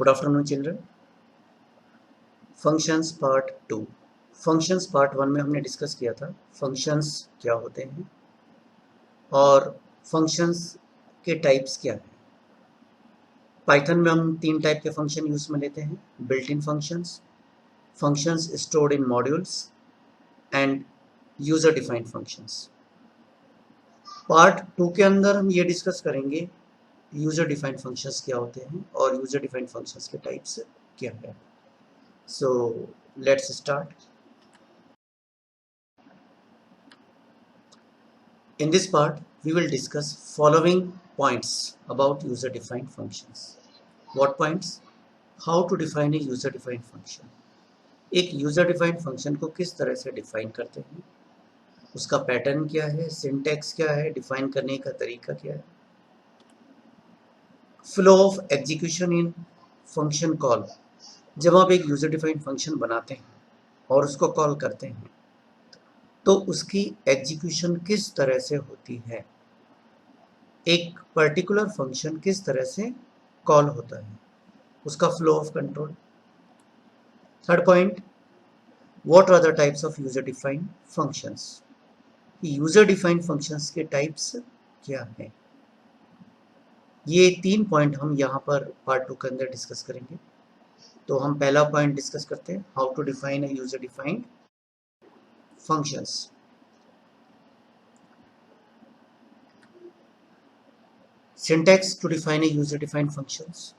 Good afternoon children. Functions part 2। Functions part 1 में हमने discuss किया था फंक्शंस क्या होते हैं और फंक्शंस के टाइप्स क्या हैं। पाइथन में हम 3 टाइप के फंक्शन यूज में लेते हैं, built in functions, functions stored in modules and user defined functions. Part 2 के अंदर हम ये डिस्कस करेंगे यूजर डिफाइंड फंक्शंस क्या होते हैं और यूजर डिफाइंड फंक्शंस के टाइप्स क्या है। So let's start. In this part, we will discuss following points about user-defined functions. What points? How to define a user-defined function. एक user-defined function को किस तरह से define करते हैं, उसका pattern क्या है, syntax क्या है, define करने का तरीका क्या है, flow of execution in function call. जब आप एक user-defined function बनाते हैं और उसको कॉल करते हैं तो उसकी एग्जीक्यूशन किस तरह से होती है, एक पर्टिकुलर फंक्शन किस तरह से कॉल होता है, उसका flow of control. Third point, what are the types of user defined functions. User defined functions के टाइप्स क्या हैं, ये 3 पॉइंट हम यहाँ पर पार्ट 2 के अंदर डिस्कस करेंगे। तो हम पहला पॉइंट डिस्कस करते हैं, how to define a user defined functions. Syntax to define a user defined functions.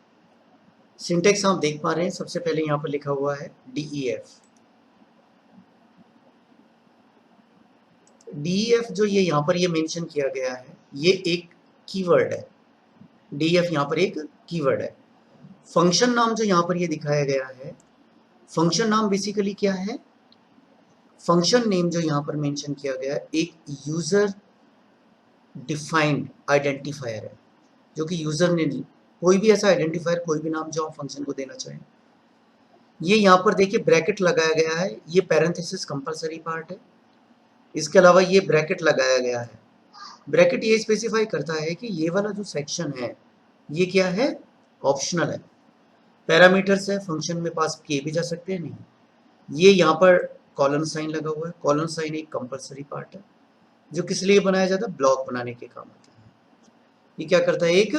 Syntax आप देख पा रहे हैं, सबसे पहले यहाँ पर लिखा हुआ है DEF। DEF जो ये यहाँ पर ये मेंशन किया गया है, ये एक कीवर्ड है। DEF यहाँ पर एक कीवर्ड है। फंक्शन नाम जो यहाँ पर ये दिखाया गया है, फंक्शन नाम बेसिकली क्या है, फंक्शन नेम जो यहाँ पर मेंशन किया गया है एक यूजर डिफाइंड आइडेंटिफायर है, जो कि यूजर ने कोई भी ऐसा आइडेंटिफायर, कोई भी नाम जो आप फंक्शन को देना चाहें। ये यहाँ पर देखिए ब्रैकेट लगाया गया है, ये पैरेंथेसिस कंपलसरी पार्ट है। इसके अलावा ये ब्रैकेट लगाया गया है। ब्रैकेट ये स्पेसिफाई करता है कि ये वाला जो सेक्शन है ये क्या है, ऑप्शनल है। पैरामीटर्स है, फंक्शन में पास किए भी जा सकते हैं, नहीं। ये यहाँ पर कॉलन साइन लगा हुआ है। कॉलन साइन एक कंपलसरी पार्ट है जो किस लिए बनाया जाता है, ब्लॉक बनाने के काम आता है। ये क्या करता है, एक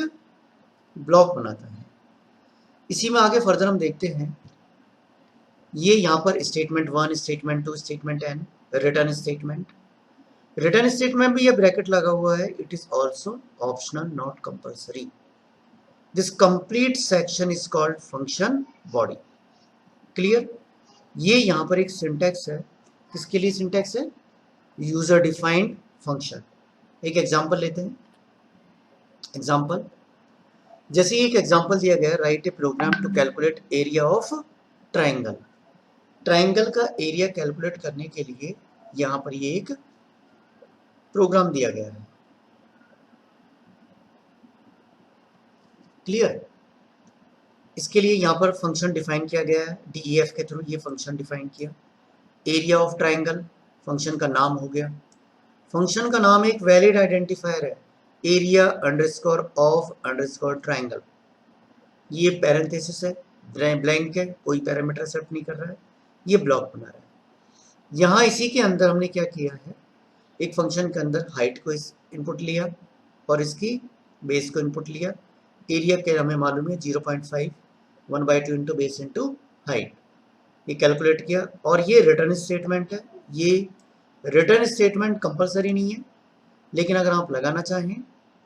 ब्लॉक बनाता है। इसी में आगे फर्दर हम देखते हैं, ये यहाँ पर statement 1, statement 2, statement n, return statement. Return statement में ये ब्रैकेट लगा हुआ है, it is also optional not compulsory. This complete section is called function body. Clear. ये यहाँ पर एक सिंटैक्स है, किसके लिए सिंटैक्स है, यूजर डिफाइंड फंक्शन। एक एग्जांपल लेते हैं। एग्जांपल, जैसे एक एग्जांपल दिया गया, write a program to calculate area of triangle. Triangle का एरिया कैलकुलेट करने के लिए यहाँ पर ये एक प्रोग्राम दिया गया है। क्लियर। इसके लिए यहाँ पर फंक्शन डिफाइन किया गया है, DEF के थ्रू ये फंक्शन डिफाइन किया। एरिया ऑफ ट्राइंगल फंक्शन का नाम हो गया। फंक्शन का नाम एक वैलिड आइडेंटिफायर है, area underscore of underscore triangle. ये पैरेंथेसिस है, ब्लैंक है, कोई पैरामीटर सेट नहीं कर रहा है, ये ब्लॉक बना रहा है। यहाँ इसी के अंदर हमने क्या किया है, एक फंक्शन के अंदर हाइट को इनपुट लिया और इसकी बेस को इनपुट लिया। एरिया के हमें मालूम है 0.5, 1/2 इंटू बेस इंटू हाइट, ये कैलकुलेट किया। और ये रिटर्न स्टेटमेंट है। ये रिटर्न स्टेटमेंट कंपलसरी नहीं है, लेकिन अगर आप लगाना चाहें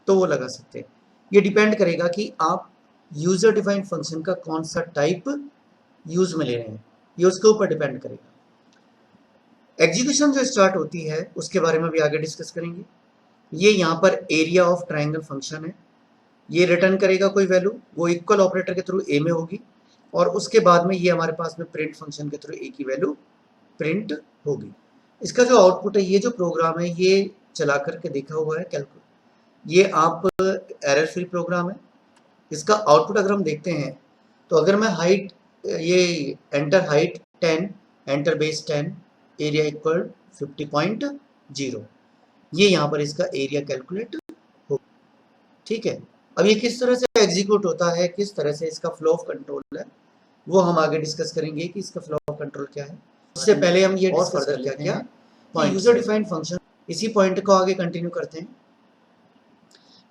तो वो लगा सकते हैं। ये डिपेंड करेगा कि आप यूजर डिफाइंड फंक्शन का कौन सा टाइप यूज में ले रहे हैं, ये उसके ऊपर डिपेंड करेगा। एग्जीक्यूशन जो स्टार्ट होती है उसके बारे में भी आगे डिस्कस करेंगे। ये यहाँ पर एरिया ऑफ ट्राइंगल फंक्शन है, ये रिटर्न करेगा कोई वैल्यू, वो इक्वल ऑपरेटर के थ्रू ए में होगी और उसके बाद में ये हमारे पास में प्रिंट फंक्शन के थ्रू ए की वैल्यू प्रिंट होगी। इसका जो आउटपुट है, ये जो प्रोग्राम है ये चला करके देखा हुआ है कैलकुलेट, ये आप एरर फ्री प्रोग्राम है। इसका आउटपुट अगर हम देखते हैं तो अगर मैं हाइट, ये enter height 10, enter base 10, area equal 50.0, ये यहाँ पर इसका एरिया कैलकुलेट हो। ठीक है। अब ये किस तरह से एग्जीक्यूट होता है, किस तरह से इसका फ्लो ऑफ कंट्रोल है, वो हम आगे डिस्कस करेंगे कि इसका फ्लो ऑफ कंट्रोल क्या है। उससे पहले हम ये और फर्दर क्या क्या यूजर डिफाइंड फंक्शन, इसी पॉइंट को आगे कंटिन्यू करते हैं।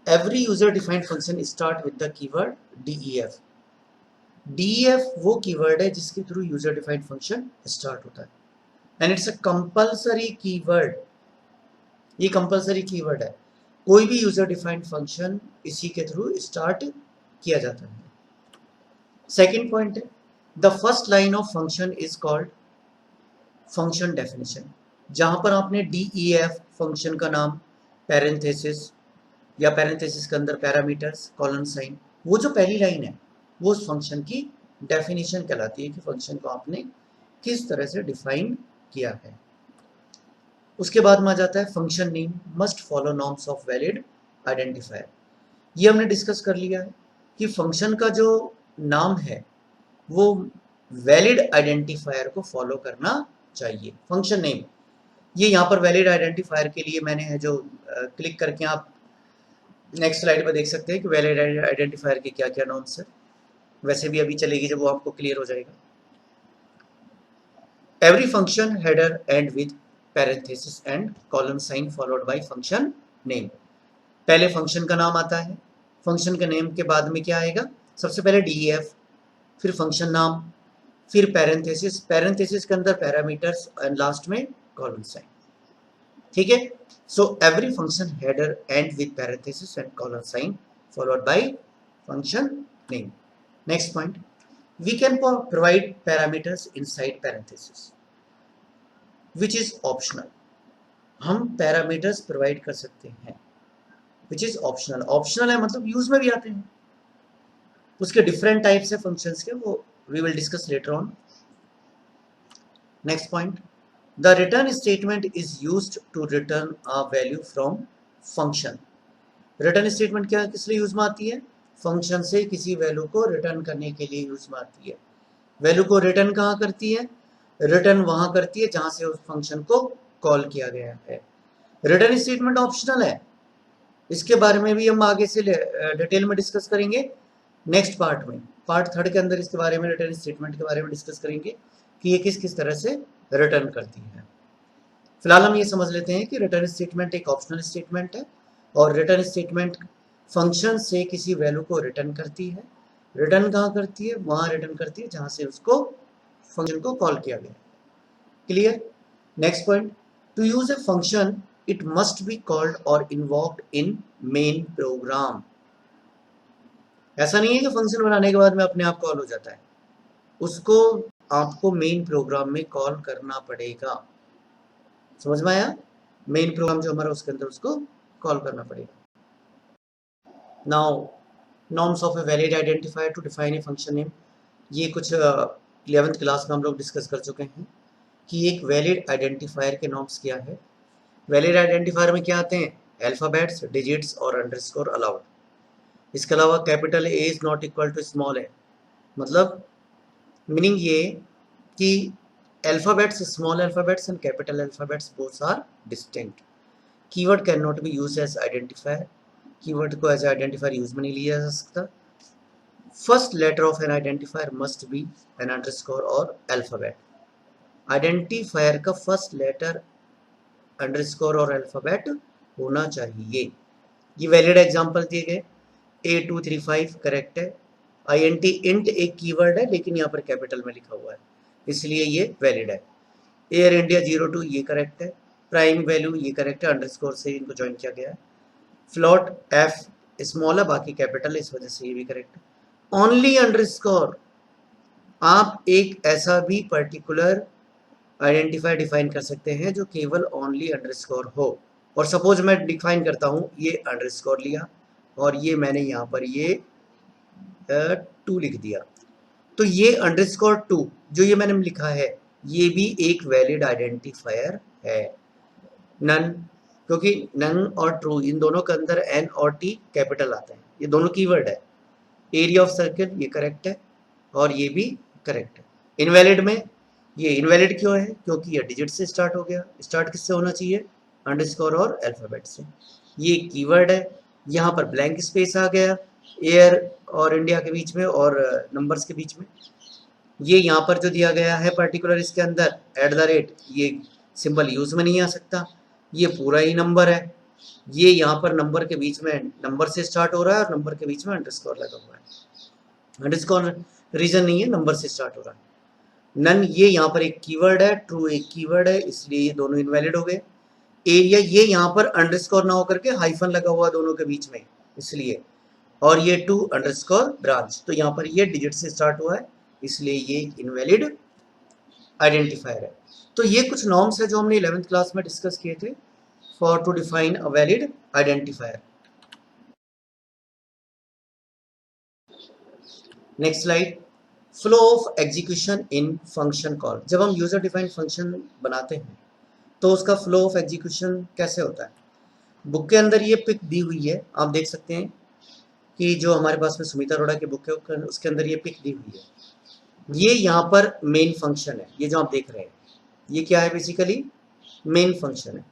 Every user defined function start with the keyword DEF। DEF वो कीवर्ड है जिसके through user defined function start होता है, and it's a compulsory keyword. ये कंपल्सरी कीवर्ड है, कोई भी यूजर डिफाइंड फंक्शन इसी के थ्रू स्टार्ट किया जाता है। सेकंड पॉइंट है, the first line of function is called function definition. जहां पर आपने DEF फंक्शन का नाम, पैरेंथेसिस या पैरेंथेसिस के अंदर पैरामीटर्स, कॉलन साइन, वो जो पहली लाइन है वो उस फंक्शन की डेफिनेशन कहलाती है कि फंक्शन को आपने किस तरह से डिफाइन किया है। उसके बाद में आ जाता है function name must follow norms of valid identifier. ये हमने डिस्कस कर लिया है कि फंक्शन का जो नाम है वो वैलिड आइडेंटिफायर को फॉलो करना चाहिए। फंक्शन नेम, ये यहाँ पर वैलिड आइडेंटिफायर के लिए मैंने है जो क्लिक करके आप नेक्स्ट स्लाइड पर देख सकते हैं कि वैलिड आइडेंटिफायर के क्या क्या नॉर्म्स है। वैसे भी अभी चलेगी जब वो आपको क्लियर हो जाएगा। Every function header end with parenthesis and colon sign followed by function name. पहले फंक्शन का नाम आता है, फंक्शन के नेम के बाद में क्या आएगा, सबसे पहले DEF, फिर फंक्शन नाम, फिर पैरेंथेसिस, पैरेंथेसिस के अंदर पैरामीटर्स एंड लास्ट में कॉलन साइन। ठीक है, so every function header end with parenthesis and colon sign followed by function name. Next point, we can provide parameters inside parenthesis which is optional. हम parameters provide कर सकते हैं विच is optional. Optional है मतलब use में भी आते हैं, उसके डिफरेंट टाइप्स है फंक्शंस के, वो we will discuss later on. Next point, the return statement is used to return a value from function. Return statement क्या किस लिए यूज में आती है, फंक्शन से किसी वैल्यू को रिटर्न करने के लिए यूज में आती है। वैल्यू को रिटर्न कहाँ करती है, रिटर्न वहां करती है जहां से उस फंक्शन को कॉल किया गया है। रिटर्न स्टेटमेंट ऑप्शनल है, इसके बारे में भी हम आगे से डिटेल में डिस्कस करेंगे नेक्स्ट पार्ट में। पार्ट 3 के अंदर इसके बारे में, रिटर्न स्टेटमेंट के बारे में डिस्कस करेंगे कि ये किस किस तरह से रिटर्न करती है। फिलहाल हम ये समझ लेते हैं कि रिटर्न स्टेटमेंट एक ऑप्शनल स्टेटमेंट है और रिटर्न स्टेटमेंट फंक्शन से किसी वैल्यू को रिटर्न करती है। रिटर्न कहाँ करती है, वहां रिटर्न करती है जहां से उसको फंक्शन को कॉल किया गया। Clear. Next point, to use a function it must be called और इन्वोक्ड इन मेन प्रोग्राम। ऐसा नहीं है कि फंक्शन बनाने के बाद में अपने आप कॉल हो जाता है, उसको आपको मेन प्रोग्राम में कॉल करना पड़ेगा। समझ में आया, मेन प्रोग्राम जो हमारा उसके अंदर उसको कॉल करना पड़ेगा। Now norms of a valid identifier to define a function name. ये कुछ 11th क्लास में हम लोग डिस्कस कर चुके हैं कि एक वैलिड आइडेंटिफायर के नॉर्म्स क्या है। वैलिड आइडेंटिफायर में क्या आते हैं, अल्फाबेट्स, डिजिट्स और अंडरस्कोर अलाउड। इसके अलावा capital A is not equal to small है, मतलब मीनिंग ये कि alphabets, small alphabets and capital alphabets both are distinct. Keyword can not be used as identifier, keyword को एज आइडेंटिफायर यूज में नहीं लिया जा सकता। First letter of an identifier must be an underscore और अल्फाबेट। आइडेंटिफायर का first letter underscore और alphabet होना चाहिए। ये वैलिड एग्जांपल दिए गए, A235 करेक्ट है। INT इंट एक कीवर्ड है लेकिन यहाँ पर कैपिटल में लिखा हुआ है इसलिए ये वैलिड है। एयर इंडिया 02 ये करेक्ट है। प्राइम वैल्यू ये करेक्ट है, अंडरस्कोर से इनको ज्वाइन किया गया है। फ्लॉट F स्मॉल है बाकी कैपिटल है, इस वजह से ये भी करेक्ट है। ओनली अंडरस्कोर, आप एक ऐसा भी पर्टिकुलर आइडेंटिफायर डिफाइन कर सकते हैं जो केवल ओनली अंडरस्कोर हो। और सपोज मैं डिफाइन करता हूँ, ये अंडरस्कोर लिया और ये मैंने यहाँ पर ये 2 लिख दिया, तो ये अंडरस्कोर 2 जो ये मैंने लिखा है ये भी एक वैलिड आइडेंटिफायर है। नन, क्योंकि नन और ट्रू इन दोनों के अंदर N और T कैपिटल आता है, ये दोनों कीवर्ड है। एरिया ऑफ सर्कल ये करेक्ट है और ये भी करेक्ट है। इनवैलिड में ये इनवैलिड क्यों है, क्योंकि ये डिजिट से स्टार्ट हो गया। स्टार्ट किससे होना चाहिए, अंडरस्कोर और अल्फाबेट से। ये कीवर्ड है, यहाँ पर ब्लैंक स्पेस आ गया एयर और इंडिया के बीच में और नंबर्स के बीच में। ये यहाँ पर जो दिया गया है पर्टिकुलर इसके अंदर @ ये सिंबल यूज में नहीं आ सकता, ये पूरा ही नंबर है। ये यहाँ पर नंबर के बीच में नंबर से स्टार्ट हो रहा है और नंबर के बीच में अंडरस्कोर लगा हुआ है। अंडरस्कोर रीजन नहीं है, नंबर से स्टार्ट हो रहा है। नन ये यहाँ पर एक कीवर्ड है, ट्रू एक कीवर्ड है, इसलिए ये दोनों इनवैलिड हो गए। एरिया ये यहाँ पर अंडरस्कोर ना होकर के हाइफन लगा हुआ दोनों के बीच में, इसलिए। और ये टू अंडरस्कोर ब्रांच, तो यहाँ पर ये डिजिट से स्टार्ट हुआ है, इसलिए ये एक इनवैलिड आइडेंटिफायर है। तो ये कुछ नॉर्म्स है जो हमने 11th क्लास में डिस्कस किए थे for to define a valid identifier. Next slide, flow of execution in function call. जब हम यूजर डिफाइंड फंक्शन बनाते हैं तो उसका फ्लो ऑफ एग्जीक्यूशन कैसे होता है। बुक के अंदर ये पिक दी हुई है, आप देख सकते हैं कि जो हमारे पास में सुमिता अरोड़ा की बुक है उसके अंदर ये पिक दी हुई है। ये यहाँ पर मेन फंक्शन है, ये जो आप देख रहे हैं ये क्या है, बेसिकली मेन फंक्शन है।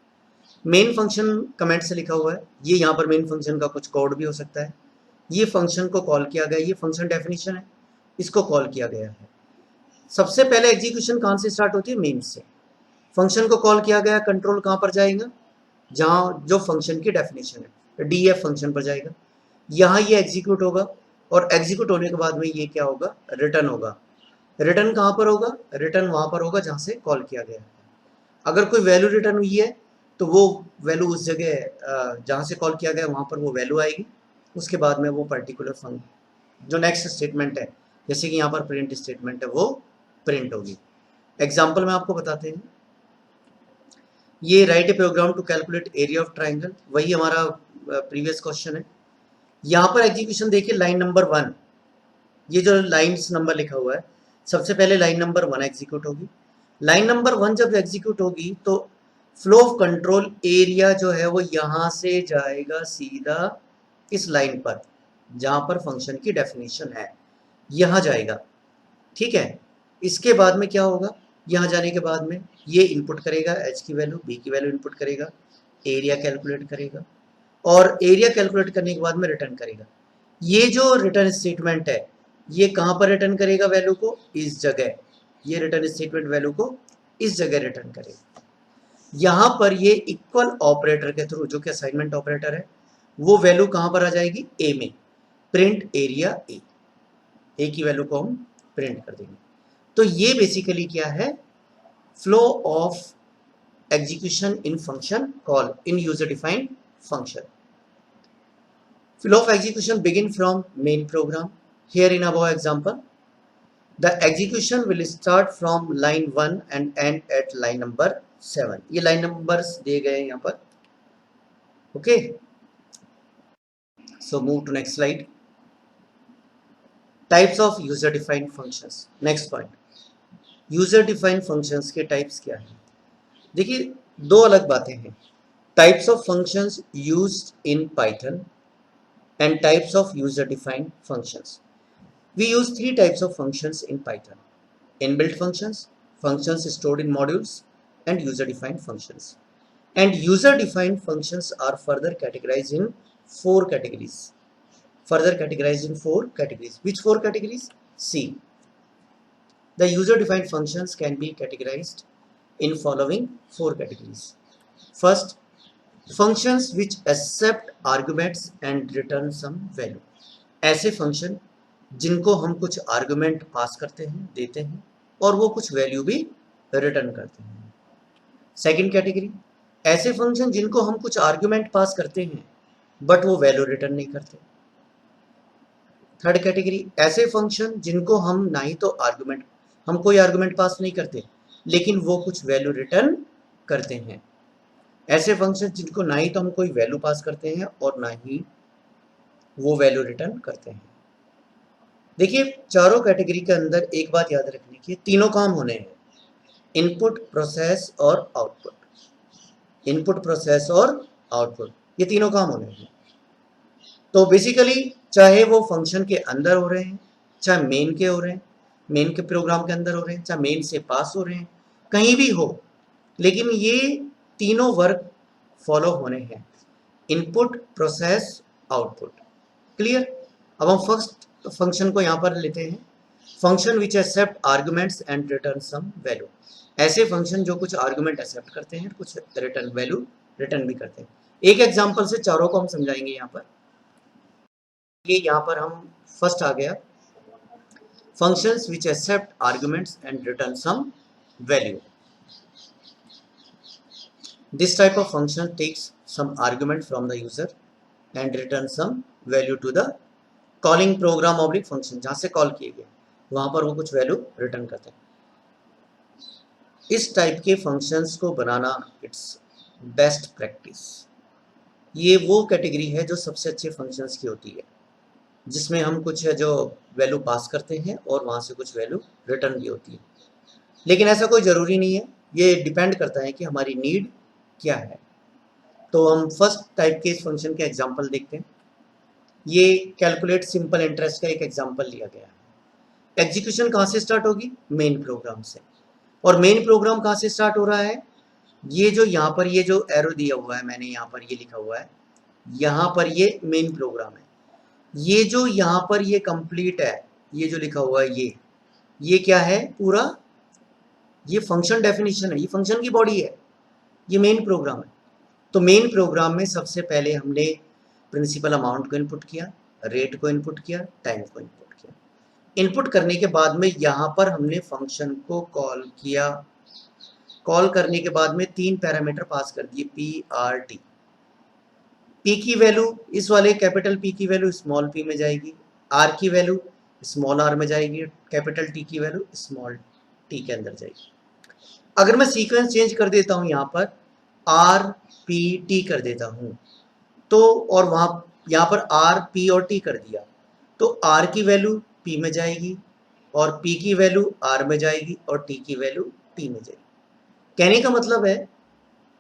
मेन फंक्शन कमेंट से लिखा हुआ है, ये यहाँ पर मेन फंक्शन का कुछ कोड भी हो सकता है। ये फंक्शन को कॉल किया गया, ये फंक्शन डेफिनेशन है, इसको कॉल किया गया है। सबसे पहले एग्जीक्यूशन कहाँ से स्टार्ट होती है, मेन से। फंक्शन को कॉल किया गया, कंट्रोल कहाँ पर जाएगा, जहाँ जो फंक्शन की डेफिनेशन है डीएफ फंक्शन पर जाएगा। यहाँ ये एग्जीक्यूट होगा और एग्जीक्यूट होने के बाद में ये क्या होगा, रिटर्न होगा। रिटर्न कहाँ पर होगा, रिटर्न वहाँ पर होगा जहाँ से कॉल किया गया है। अगर कोई वैल्यू रिटर्न हुई है तो वो वैल्यू उस जगह जहाँ से कॉल किया गया वहाँ पर वो वैल्यू आएगी। उसके बाद में वो पर्टिकुलर फंक्शन जो नेक्स्ट स्टेटमेंट है, जैसे कि यहाँ पर प्रिंट स्टेटमेंट है, वो प्रिंट होगी। एग्जाम्पल में आपको बताते हैं, ये write a program to calculate area of triangle, वही हमारा प्रीवियस क्वेश्चन है। यहाँ पर एग्जीक्यूशन देखिए, लाइन नंबर 1, ये जो लाइन्स नंबर लिखा हुआ है, सबसे पहले लाइन नंबर 1 एग्जीक्यूट होगी। लाइन नंबर 1 जब एग्जीक्यूट होगी तो फ्लो ऑफ कंट्रोल एरिया जो है वो यहाँ से जाएगा सीधा इस लाइन पर जहाँ पर फंक्शन की डेफिनेशन है, यहाँ जाएगा। ठीक है, इसके बाद में क्या होगा, यहाँ जाने के बाद में ये इनपुट करेगा एच की वैल्यू, बी की वैल्यू इनपुट करेगा, एरिया कैलकुलेट करेगा और एरिया कैलकुलेट करने के बाद में रिटर्न करेगा। ये जो रिटर्न स्टेटमेंट है ये कहाँ पर रिटर्न करेगा वैल्यू को, इस जगह। ये रिटर्न स्टेटमेंट वैल्यू को इस जगह रिटर्न करेगा। यहाँ पर ये इक्वल ऑपरेटर के थ्रू, जो कि असाइनमेंट ऑपरेटर है, वो वैल्यू कहाँ पर आ जाएगी, ए में, प्रिंट एरिया ए, ए की वैल्यू को हम प्रिंट कर देंगे। तो ये बेसिकली क्या है, flow of execution in function call in user defined function. Flow of execution begin from main program. Here in above example, the execution will start from line 1 and end at line number 7. ये line numbers दिए गए हैं यहाँ पर. Okay. So move to next slide. Types of user defined functions. Next point. User defined functions के types क्या हैं? देखिए दो अलग बातें हैं. Types of functions used in Python and types of user-defined functions. We use 3 types of functions in Python: inbuilt functions, functions stored in modules, and user-defined functions. And user-defined functions are further categorized in 4 categories. Which 4 categories? See, the user-defined functions can be categorized in following 4 categories. First, functions which accept arguments and return some value. ऐसे function जिनको हम कुछ argument पास करते हैं, देते हैं और वो कुछ वैल्यू भी रिटर्न करते हैं। सेकंड कैटेगरी, ऐसे फंक्शन जिनको हम कुछ आर्गुमेंट पास करते हैं बट वो वैल्यू रिटर्न नहीं करते। थर्ड कैटेगरी, ऐसे फंक्शन जिनको हम ना ही तो आर्गुमेंट, हम कोई आर्गुमेंट पास नहीं करते लेकिन वो कुछ वैल्यू रिटर्न करते हैं। ऐसे फंक्शन जिनको ना ही तो हम कोई वैल्यू पास करते हैं और ना ही वो वैल्यू रिटर्न करते हैं। देखिए चारों कैटेगरी के अंदर एक बात याद रखने की, तीनों काम होने हैं, इनपुट, प्रोसेस और आउटपुट। इनपुट, प्रोसेस और आउटपुट, ये तीनों काम होने हैं। तो बेसिकली चाहे वो फंक्शन के अंदर हो रहे हैं, चाहे मेन के हो रहे हैं, मेन के प्रोग्राम के अंदर हो रहे हैं, चाहे मेन से पास हो रहे हैं, कहीं भी हो, लेकिन ये तीनों वर्क फॉलो होने हैं, इनपुट, प्रोसेस, आउटपुट। क्लियर? अब हम फर्स्ट फंक्शन को यहाँ पर लेते हैं, function which accept arguments and return some value. ऐसे फंक्शन जो कुछ आर्गुमेंट एक्सेप्ट करते हैं, कुछ रिटर्न वैल्यू रिटर्न भी करते हैं। एक एग्जांपल से चारों को हम समझाएंगे। यहाँ पर ये यहाँ पर हम फर्स्ट आ गया, functions which accept arguments and return some value. This type of function takes some argument from the user and returns some value to the calling program oblique function, जहाँ से कॉल किए गए वहाँ पर वो कुछ वैल्यू रिटर्न करते हैं। इस टाइप के फंक्शंस को बनाना इट्स बेस्ट प्रैक्टिस। ये वो कैटेगरी है जो सबसे अच्छे फंक्शंस की होती है, जिसमें हम कुछ जो वैल्यू पास करते हैं और वहाँ से कुछ वैल्यू रिटर्न भी होती है। लेकिन ऐसा कोई ज़रूरी नहीं है, ये डिपेंड करता है कि हमारी नीड क्या है। तो हम फर्स्ट टाइप के इस फंक्शन के एग्जांपल देखते हैं। ये कैलकुलेट सिंपल इंटरेस्ट का एक एग्जांपल लिया गया है। एग्जीक्यूशन कहाँ से स्टार्ट होगी? मेन प्रोग्राम से। और मेन प्रोग्राम कहाँ से स्टार्ट हो रहा है? ये जो यहाँ पर ये जो एरो दिया हुआ है, मैंने यहाँ पर ये लिखा हुआ है, यहाँ पर ये मेन प्रोग्राम है। ये जो यहाँ पर ये कंप्लीट है, ये जो लिखा हुआ है ये क्या है? पूरा ये फंक्शन डेफिनेशन है, ये फंक्शन की बॉडी है, ये मेन प्रोग्राम है। तो मेन प्रोग्राम में सबसे पहले हमने प्रिंसिपल अमाउंट को इनपुट किया, रेट को इनपुट किया, टाइम को इनपुट किया। इनपुट करने के बाद में यहाँ पर हमने फंक्शन को कॉल किया। कॉल करने के बाद में 3 पैरामीटर पास कर दिए, पी आर टी। पी की वैल्यू, इस वाले कैपिटल पी की वैल्यू स्मॉल पी में जाएगी, आर की वैल्यू स्मॉल आर में जाएगी, कैपिटल टी की वैल्यू स्मॉल टी के अंदर जाएगी। अगर मैं सीक्वेंस चेंज कर देता हूं, यहाँ पर आर पी टी कर देता हूं, तो और वहां यहाँ पर आर पी और टी कर दिया, तो आर की वैल्यू पी में जाएगी और पी की वैल्यू आर में जाएगी और टी की वैल्यू टी में जाएगी। कहने का मतलब है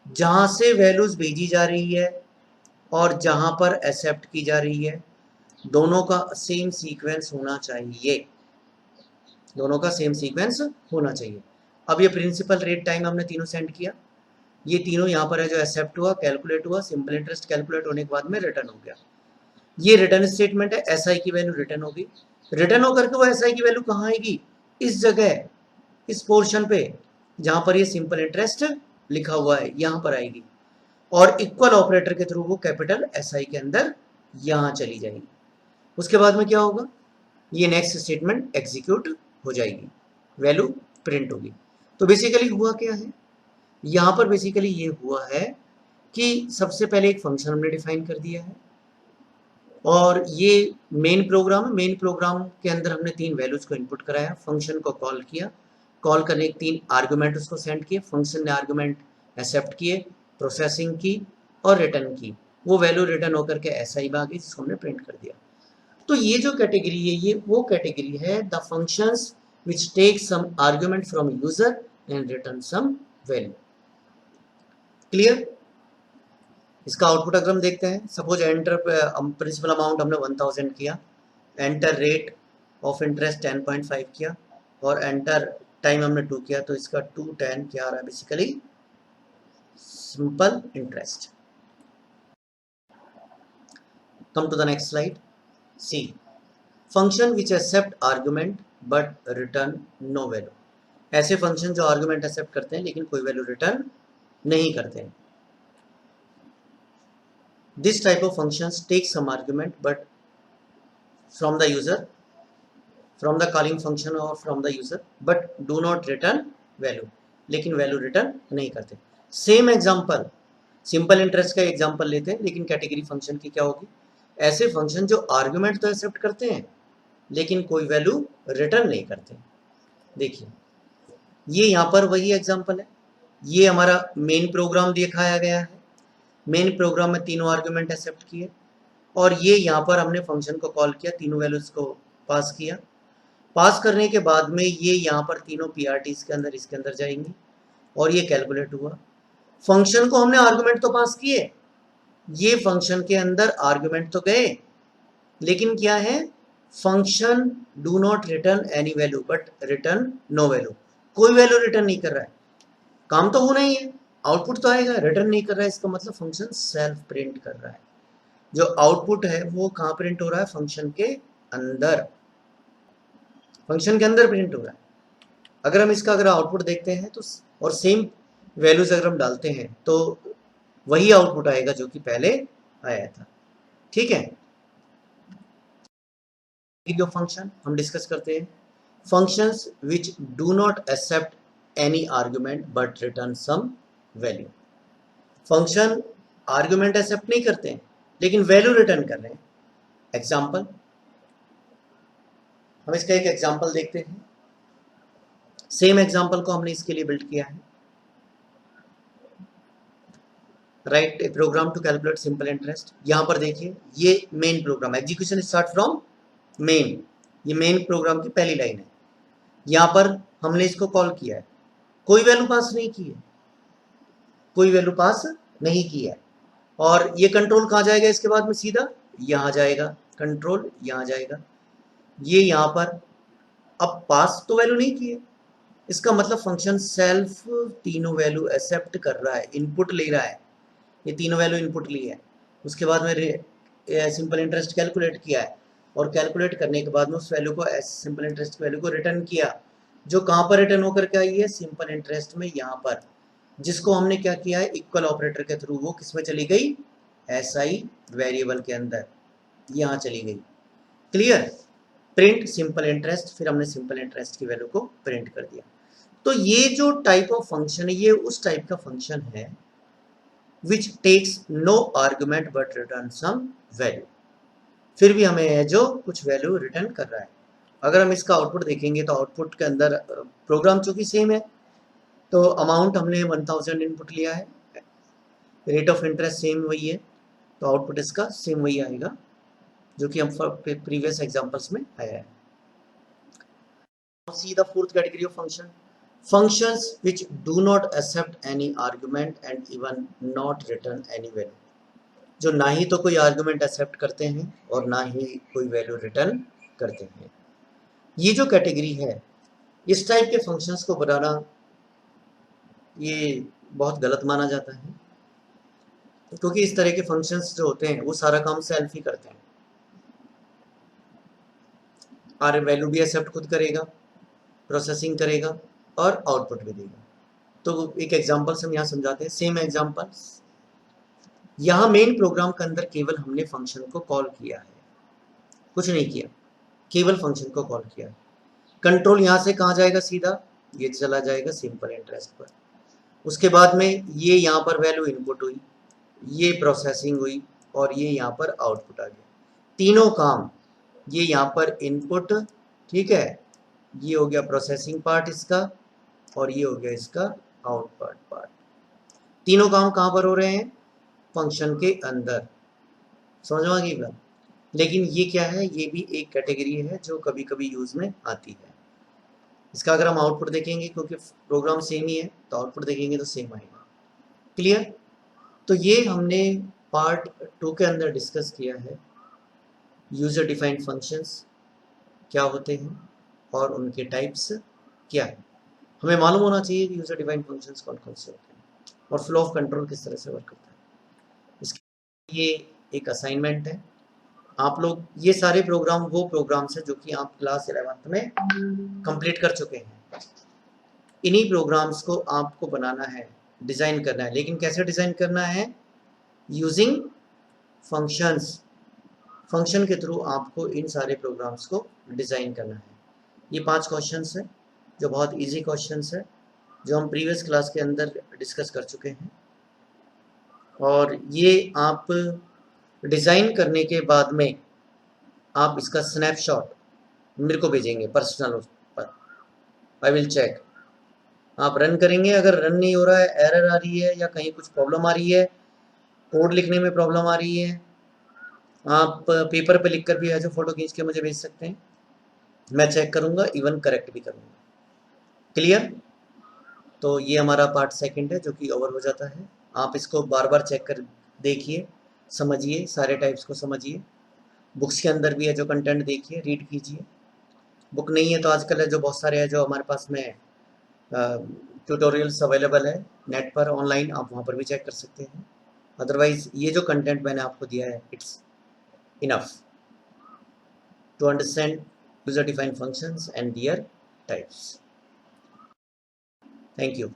जहां से वैल्यूज भेजी जा रही है और जहां पर एक्सेप्ट की जा रही है, दोनों का सेम सीक्वेंस होना चाहिए, दोनों का सेम सीक्वेंस होना चाहिए। अब ये प्रिंसिपल, रेट, टाइम हमने तीनों सेंड किया, ये तीनों यहाँ पर है जो एक्सेप्ट हुआ, कैलकुलेट हुआ, सिंपल इंटरेस्ट कैलकुलेट होने के बाद में रिटर्न हो गया। ये रिटर्न स्टेटमेंट है, एसआई की वैल्यू रिटर्न होगी। रिटर्न होकर के वो एसआई की वैल्यू कहाँ आएगी? इस जगह, इस पोर्शन पे जहाँ पर ये सिंपल इंटरेस्ट लिखा हुआ है, यहाँ पर आएगी और इक्वल ऑपरेटर के थ्रू वो कैपिटल एसआई के अंदर यहाँ चली जाएगी। उसके बाद में क्या होगा? ये नेक्स्ट स्टेटमेंट एग्जीक्यूट हो जाएगी, वैल्यू प्रिंट होगी। तो बेसिकली हुआ क्या है यहाँ पर? बेसिकली ये हुआ है कि सबसे पहले एक फंक्शन हमने डिफाइन कर दिया है और ये मेन प्रोग्राम है। मेन प्रोग्राम के अंदर हमने 3 वैल्यूज को इनपुट कराया, फंक्शन को कॉल किया, कॉल करने के 3 आर्गुमेंट उसको सेंड किए, फंक्शन ने आर्गुमेंट एक्सेप्ट किए, प्रोसेसिंग की और रिटर्न की। वो वैल्यू रिटर्न होकर के एसआई में आ गई, जिसको हमने प्रिंट कर दिया। तो ये जो कैटेगरी है, ये वो कैटेगरी है the functions which take some argument from user and return some value. Clear? इसका आउटपुट अगर हम देखते हैं, सपोज एंटर प्रिंसिपल अमाउंट हमने 1000 किया, एंटर रेट ऑफ इंटरेस्ट 10.5 किया और एंटर टाइम हमने 2 किया, तो इसका 210 क्या आ रहा है? Basically simple interest. Come to the next slide. See, function which accept argument but return no value. ऐसे फंक्शन जो आर्गुमेंट एक्सेप्ट करते हैं लेकिन कोई वैल्यू रिटर्न नहीं करते हैं। This type of functions take some argument but from the user, from the calling function और from the user, but do not return value, लेकिन वैल्यू रिटर्न नहीं करते। सेम एग्जांपल, सिंपल इंटरेस्ट का example लेते हैं, लेकिन कैटेगरी फंक्शन की क्या होगी? ऐसे फंक्शन जो आर्गुमेंट तो एक्सेप्ट करते हैं लेकिन कोई वैल्यू रिटर्न नहीं करते। देखिए ये यहाँ पर वही एग्जांपल है, ये हमारा मेन प्रोग्राम दिखाया गया है। मेन प्रोग्राम में तीनों आर्गुमेंट एक्सेप्ट किए और ये यहाँ पर हमने फंक्शन को कॉल किया, तीनों वैल्यूज को पास किया। पास करने के बाद में ये यहाँ पर तीनों पीआरटीज के अंदर, इसके अंदर जाएंगी और ये कैलकुलेट हुआ। फंक्शन को हमने आर्गुमेंट तो पास किए, ये फंक्शन के अंदर आर्गुमेंट तो गए, लेकिन क्या है? Function do not return any value but return no value. कोई वैल्यू रिटर्न नहीं कर रहा है। काम तो होना ही है, आउटपुट तो आएगा, रिटर्न नहीं कर रहा है, इसका मतलब फंक्शन सेल्फ प्रिंट कर रहा है। जो आउटपुट है वो कहाँ प्रिंट हो रहा है, फंक्शन के अंदर, फंक्शन के अंदर प्रिंट हो रहा है। अगर हम इसका अगर आउटपुट देखते हैं तो और सेम वैल्यूज अगर हम डालते हैं तो वही आउटपुट आएगा जो कि पहले आया था। ठीक है, फंक्शन हम डिस्कस करते हैं। Functions which do not accept any argument but return some value. Function argument accept नहीं करते हैं लेकिन वैल्यू रिटर्न कर रहे हैं। एग्जाम्पल, हम इसका एक एग्जाम्पल देखते हैं। सेम एग्जाम्पल को हमने इसके लिए बिल्ड किया है। Write a program to calculate simple interest. यहां पर देखिए ये main program, execution start from main, ये मेन प्रोग्राम की पहली लाइन है। यहां पर हमने इसको कॉल किया है, कोई वैल्यू पास नहीं की है, कोई वैल्यू पास नहीं की है। और ये कंट्रोल कहाँ जाएगा, इसके बाद में सीधा यहां जाएगा, कंट्रोल यहां जाएगा, ये यहां पर अब पास तो वैल्यू नहीं की है। इसका मतलब फंक्शन सेल्फ तीनों वैल्यू एक्सेप्ट कर रहा है, इनपुट ले रहा है, ये तीनों वैल्यू इनपुट ली है। उसके बाद में सिंपल इंटरेस्ट कैलकुलेट किया है और कैलकुलेट करने के बाद में उस वैल्यू को सिंपल इंटरेस्ट वैल्यू को रिटर्न किया, जो कहाँ पर रिटर्न होकर के आई है, सिंपल इंटरेस्ट में यहाँ पर, जिसको हमने क्या किया है, इक्वल ऑपरेटर के थ्रू वो किस में चली गई, एसआई वेरिएबल के अंदर यहाँ चली गई। क्लियर, प्रिंट सिंपल इंटरेस्ट, फिर हमने सिंपल इंटरेस्ट की वैल्यू को प्रिंट कर दिया। तो ये जो टाइप ऑफ फंक्शन है ये उस टाइप का फंक्शन है which takes no argument but return some value। फिर भी हमें जो कुछ वैल्यू रिटर्न कर रहा है। अगर हम इसका आउटपुट देखेंगे तो आउटपुट के अंदर प्रोग्राम चूंकि सेम है, तो अमाउंट हमने 1000 इनपुट लिया है, रेट ऑफ इंटरेस्ट सेम वही है, तो आउटपुट इसका सेम वही आएगा जो कि हम प्रीवियस एग्जांपल्स में आया है। See the fourth category of function, functions which do not accept any argument and even not return any value। जो ना ही तो कोई आर्गुमेंट एक्सेप्ट करते हैं और ना ही कोई वैल्यू रिटर्न करते हैं। ये जो कैटेगरी है, इस टाइप के फंक्शंस को बनाना ये बहुत गलत माना जाता है, क्योंकि इस तरह के फंक्शंस जो होते हैं वो सारा काम सेल्फ ही करते हैं। आर वैल्यू भी एक्सेप्ट खुद करेगा, प्रोसेसिंग करेगा और आउटपुट भी देगा। तो एक एग्जांपल से हम यहाँ समझाते हैं, सेम एग्जांपल। यहाँ मेन प्रोग्राम के अंदर केवल हमने फंक्शन को कॉल किया है, कुछ नहीं किया, केवल फंक्शन को कॉल किया है। कंट्रोल यहाँ से कहाँ जाएगा, सीधा ये चला जाएगा सिंपल इंटरेस्ट पर। उसके बाद में ये यहाँ पर वैल्यू इनपुट हुई, ये प्रोसेसिंग हुई और ये यहाँ पर आउटपुट आ गया। तीनों काम, ये यहाँ पर इनपुट, ठीक है, ये हो गया प्रोसेसिंग पार्ट इसका और ये हो गया इसका आउटपुट पार्ट। तीनों काम कहाँ पर हो रहे हैं, फंक्शन के अंदर। समझ में आ गई बात। लेकिन ये क्या है, ये भी एक कैटेगरी है जो कभी कभी यूज में आती है। इसका अगर हम आउटपुट देखेंगे, क्योंकि प्रोग्राम सेम ही है तो आउटपुट देखेंगे तो सेम आएगा। क्लियर, तो ये हमने पार्ट 2 के अंदर डिस्कस किया है, यूजर डिफाइंड फंक्शंस क्या होते हैं और उनके टाइप्स क्या है। हमें मालूम होना चाहिए कि यूजर डिफाइंड फंक्शंस कौन कौन से होते हैं और फ्लो ऑफ कंट्रोल किस तरह से वर्क करता है। इसके ये एक असाइनमेंट है, आप लोग ये सारे प्रोग्राम वो प्रोग्राम्स हैं जो कि आप क्लास 11th में कंप्लीट कर चुके हैं। इन्हीं प्रोग्राम्स को आपको बनाना है, डिज़ाइन करना है। लेकिन कैसे डिज़ाइन करना है, यूजिंग फंक्शंस, फंक्शन के थ्रू आपको इन सारे प्रोग्राम्स को डिज़ाइन करना है। ये 5 क्वेश्चंस हैं जो बहुत इजी क्वेश्चंस है, जो हम प्रीवियस क्लास के अंदर डिस्कस कर चुके हैं। और ये आप डिज़ाइन करने के बाद में आप इसका स्नैपशॉट मेरे को भेजेंगे पर्सनल पर, आई विल चेक। आप रन करेंगे, अगर रन नहीं हो रहा है, एरर आ रही है या कहीं कुछ प्रॉब्लम आ रही है, कोड लिखने में प्रॉब्लम आ रही है, आप पेपर पे लिख कर भी जो फोटो खींच के मुझे भेज सकते हैं, मैं चेक करूंगा, इवन करेक्ट भी करूंगा। क्लियर, तो ये हमारा पार्ट 2 है जो कि ओवर हो जाता है। आप इसको बार बार चेक कर देखिए, समझिए, सारे टाइप्स को समझिए। बुक्स के अंदर भी है जो कंटेंट, देखिए, रीड कीजिए। बुक नहीं है तो आजकल है जो बहुत सारे हैं जो हमारे पास में ट्यूटोरियल्स अवेलेबल है नेट पर ऑनलाइन, आप वहाँ पर भी चेक कर सकते हैं। अदरवाइज ये जो कंटेंट मैंने आपको दिया है it's enough to understand user defined functions and their types. Thank you.